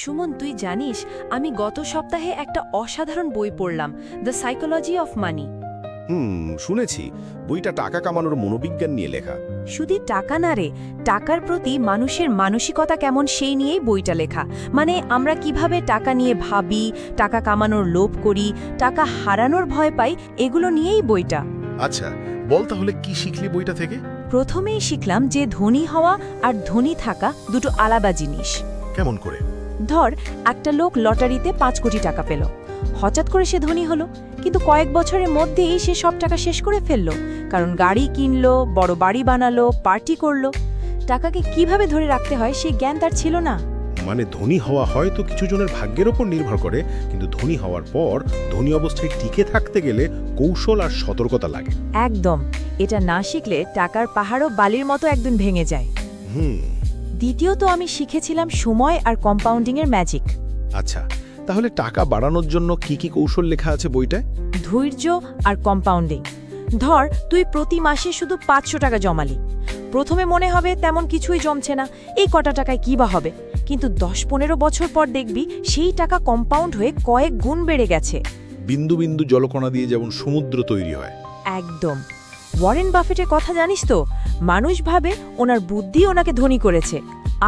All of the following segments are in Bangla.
সুমন, তুই জানিস আমি গত সপ্তাহে একটা অসাধারণ বই পড়লাম, দ্য সাইকোলজি অফ মানি। শুনেছি বইটা টাকা কামানোর মনোবিজ্ঞান নিয়ে লেখা। শুধু টাকা না রে, টাকার প্রতি মানুষের মানসিকতা কেমন সেই নিয়েই বইটা লেখা। মানে আমরা কিভাবে টাকা নিয়ে ভাবি, টাকা কামানোর লোভ করি, টাকা হারানোর ভয় পাই, এগুলো নিয়েই বইটা। আচ্ছা, বল তাহলে কি শিখলি বইটা থেকে? প্রথমেই শিখলাম যে ধনী হওয়া আর ধনী থাকা দুটো আলাদা জিনিস। কেমন করে? ধর, একটা লোক লটারিতে ৫ কোটি টাকা পেল। হঠাৎ করে সে ধনী হলো, কিন্তু কয়েক বছরের মধ্যেই সে সব টাকা শেষ করে ফেলল। কারণ গাড়ি কিনলো, বড় বাড়ি বানালো, পার্টি করলো। টাকাকে কিভাবে ধরে রাখতে হয় সেই জ্ঞান তার ছিল না। মানে ধনী হওয়া হয়তো কিছু জনের ভাগ্যের ওপর নির্ভর করে, কিন্তু ধনী হওয়ার পর ধনী অবস্থায় টিকে থাকতে গেলে কৌশল আর সতর্কতা লাগে। একদম, এটা না শিখলে টাকার পাহাড়ও বালির মতো একদিন ভেঙে যায়। দ্বিতীয়ত আমি শিখেছিলাম সময় আর কম্পাউন্ডিংয়ের ম্যাজিক। আচ্ছা, তাহলে টাকা বাড়ানোর জন্য কি কি কৌশল লেখা আছে বইটায়? ধৈর্য আর কম্পাউন্ডিং। ধর, তুই প্রতি মাসে শুধু 500 টাকা জমালি। প্রথমে মনে হবে তেমন কিছুই জমছে না, এই কটা টাকায় কী বা হবে। কিন্তু 10-15 বছর পর দেখবি সেই টাকা কম্পাউন্ড হয়ে কয়েক গুণ বেড়ে গেছে। বিন্দু বিন্দু জলকণা দিয়ে যেমন সমুদ্র তৈরি হয়। একদম। ওয়ারেন বাফেটের কথা জানিস তো? মানুষ ভাবে ওনার বুদ্ধি ওনাকে ধনী করেছে।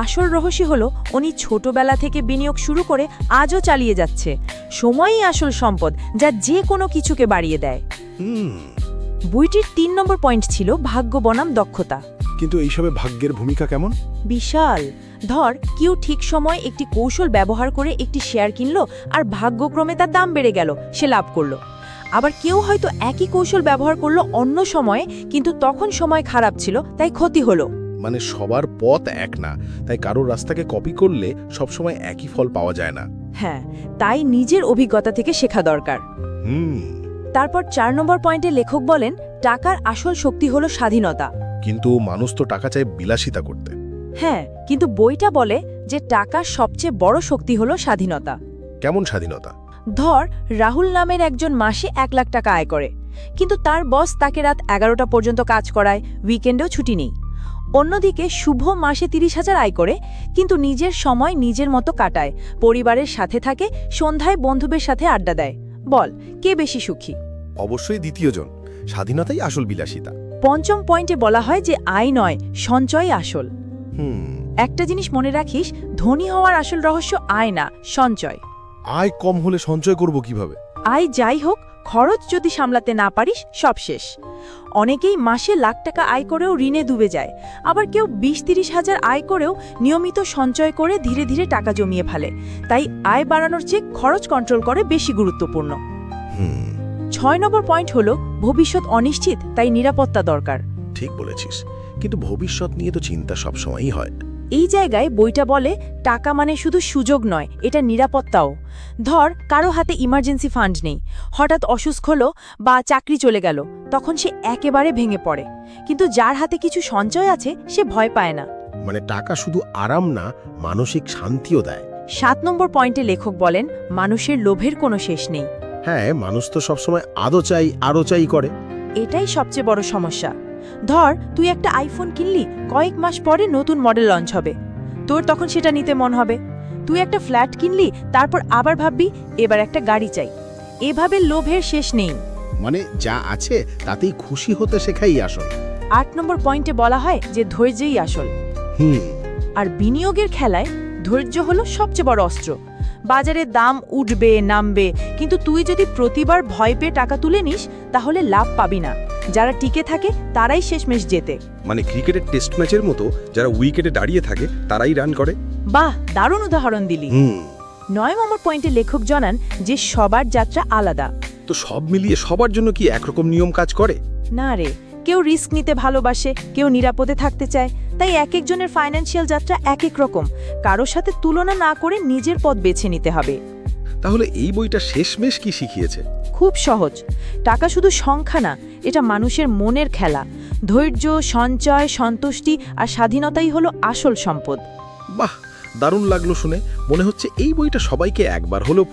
আসল রহস্য হলো উনি ছোটবেলা থেকে বিনিয়োগ শুরু করে আজও চালিয়ে যাচ্ছে। সময়ই আসল সম্পদ, যা যে কোনো কিছুকে বাড়িয়ে দেয়। বইটির 3 নম্বর পয়েন্ট ছিল ভাগ্য বনাম দক্ষতা। কিন্তু এইসবে ভাগ্যের ভূমিকা কেমন? বিশাল। ধর, কেউ ঠিক সময় একটি কৌশল ব্যবহার করে একটি শেয়ার কিনলো আর ভাগ্যক্রমে তার দাম বেড়ে গেল, সে লাভ করলো। আবার কেউ হয়তো একই কৌশল ব্যবহার করলো অন্য সময়ে, কিন্তু তখন সময় খারাপ ছিল, তাই ক্ষতি হলো। মানে সবার পথ এক না, তাই কারোর রাস্তাকে কপি করলে সবসময় একই ফল পাওয়া যায় না। হ্যাঁ, তাই নিজের অভিজ্ঞতা থেকে শেখা দরকার। তারপর 4 নম্বর পয়েন্টে লেখক বলেন টাকার আসল শক্তি হলো স্বাধীনতা। কিন্তু মানুষ তো টাকা চায় বিলাসিতা করতে। হ্যাঁ, কিন্তু বইটা বলে যে টাকার সবচেয়ে বড় শক্তি হলো স্বাধীনতা। কেমন স্বাধীনতা? ধর, রাহুল নামের একজন মাসে 1 লাখ টাকা আয় করে, কিন্তু তার বস তাকে রাত 11টা পর্যন্ত কাজ করায়, উইকেন্ডেও ছুটি নেই। অন্যদিকে শুভ মাসে 30,000 আয় করে, কিন্তু নিজের সময় নিজের মতো কাটায়, পরিবারের সাথে থাকে, সন্ধ্যায় বন্ধুদের সাথে আড্ডা দেয়। বল, কে বেশি সুখী? অবশ্যই দ্বিতীয়জন। স্বাধীনতাই আসল বিলাসিতা। 5ম পয়েন্টে বলা হয় যে আয় নয়, সঞ্চয় আসল। একটা জিনিস মনে রাখিস, ধনী হওয়ার আসল রহস্য আয় না, সঞ্চয়। আয় কম হলে সঞ্চয় করব কিভাবে? আয় যাই হোক, খরচ যদি সামলাতে না পারিস, সব শেষ। অনেকেই মাসে লাখ টাকা আয় করেও ঋণে ডুবে যায়। আবার কেউ 20-30 হাজার আয় করেও নিয়মিত সঞ্চয় করে ধীরে ধীরে টাকা জমিয়ে ফেলে। তাই আয় বাড়ানোর চেয়ে খরচ কন্ট্রোল করে বেশি গুরুত্বপূর্ণ। 6 নম্বর পয়েন্ট হলো ভবিষ্যৎ অনিশ্চিত, তাই নিরাপত্তা দরকার। ঠিক বলেছিস, কিন্তু ভবিষ্যৎ নিয়ে তো চিন্তা সবসময়ই হয়। এই জায়গায় বইটা বলে টাকা মানে শুধু সুযোগ নয়, এটা নিরাপত্তাও। ধর, কারো হাতে ইমার্জেন্সি ফান্ড নেই, হঠাৎ অসুস্থ হলো বা চাকরি চলে গেল, তখন সে একেবারে ভেঙে পড়ে। কিন্তু যার হাতে কিছু সঞ্চয় আছে, সে ভয় পায় না। মানে টাকা শুধু আরাম না, মানসিক শান্তিও দেয়। 7 নম্বর পয়েন্টে লেখক বলেন মানুষের লোভের কোনো শেষ নেই। হ্যাঁ, মানুষ তো সবসময় আরো চাই করে। এটাই সবচেয়ে বড় সমস্যা। ধর, তুই একটা আইফোন কিনলি, কয়েক মাস পরে নতুন মডেল লঞ্চ হবে, তোর তখন সেটা নিতে মন হবে। তুই একটা ফ্ল্যাট কিনলি, তারপর আবার ভাববি এবার একটা গাড়ি চাই। এভাবে লোভের শেষ নেই। মানে যা আছে তাতেই খুশি হতে শেখাই আসল। 8 নম্বর পয়েন্টে বলা হয় যে ধৈর্যই আসল। আর বিনিয়োগের খেলায় ধৈর্য হলো সবচেয়ে বড় অস্ত্র। বাজারে দাম উঠবে নামবে, কিন্তু তুই যদি প্রতিবার ভয় পেয়ে টাকা তুলে নিস, তাহলে লাভ পাবি না। যারা টিকে থাকে তারাই শেষমেশ জেতে। মানে ক্রিকেটের টেস্ট ম্যাচের মতো, যারা উইকেটে দাঁড়িয়ে থাকে তারাই রান করে। বাহ, দারুণ উদাহরণ দিলি। 9 নম্বর পয়েন্টে লেখক জানান যে সবার যাত্রা আলাদা। তো সব মিলিয়ে সবার জন্য কি একরকম নিয়ম কাজ করে? না রে, কেউ রিস্ক নিতে ভালোবাসে, কেউ নিরাপদে থাকতে চায়। তাই এক একজনের ফাইন্যান্সিয়াল যাত্রা এক এক রকম। কারোর সাথে তুলনা না করে নিজের পথ বেছে নিতে হবে। তাহলে এই বইটা শেষমেশ কি শিখিয়েছে? খুব সহজ। টাকা শুধু সংখ্যা না, এটা মানুষের মনের খেলা। ধৈর্য, সঞ্চয়, সন্তুষ্টি আর স্বাধীনতাই হলো আসল সম্পদ। বাহ, দারুণ লাগলো শুনে। মনে হচ্ছে এই বইটা সবাইকে একবার হলেও